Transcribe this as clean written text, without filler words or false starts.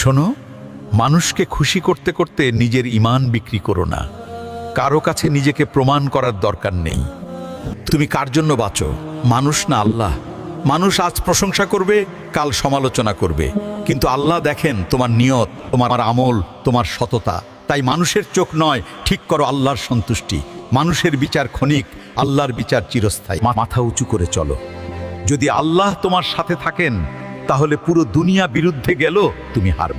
শোনো, মানুষকে খুশি করতে করতে নিজের ঈমান বিক্রি করো না। কারো কাছে নিজেকে প্রমাণ করার দরকার নেই। তুমি কার জন্য বাঁচো? মানুষ না আল্লাহ? মানুষ আজ প্রশংসা করবে, কাল সমালোচনা করবে, কিন্তু আল্লাহ দেখেন তোমার নিয়ত, তোমার আমল, তোমার সততা। তাই মানুষের চোখ নয়, ঠিক করো আল্লাহর সন্তুষ্টি। মানুষের বিচার ক্ষণিক, আল্লাহর বিচার চিরস্থায়ী। মাথা উঁচু করে চলো। যদি আল্লাহ তোমার সাথে থাকেন, তাহলে পুরো দুনিয়া বিরুদ্ধে গেল তুমি হারবে না।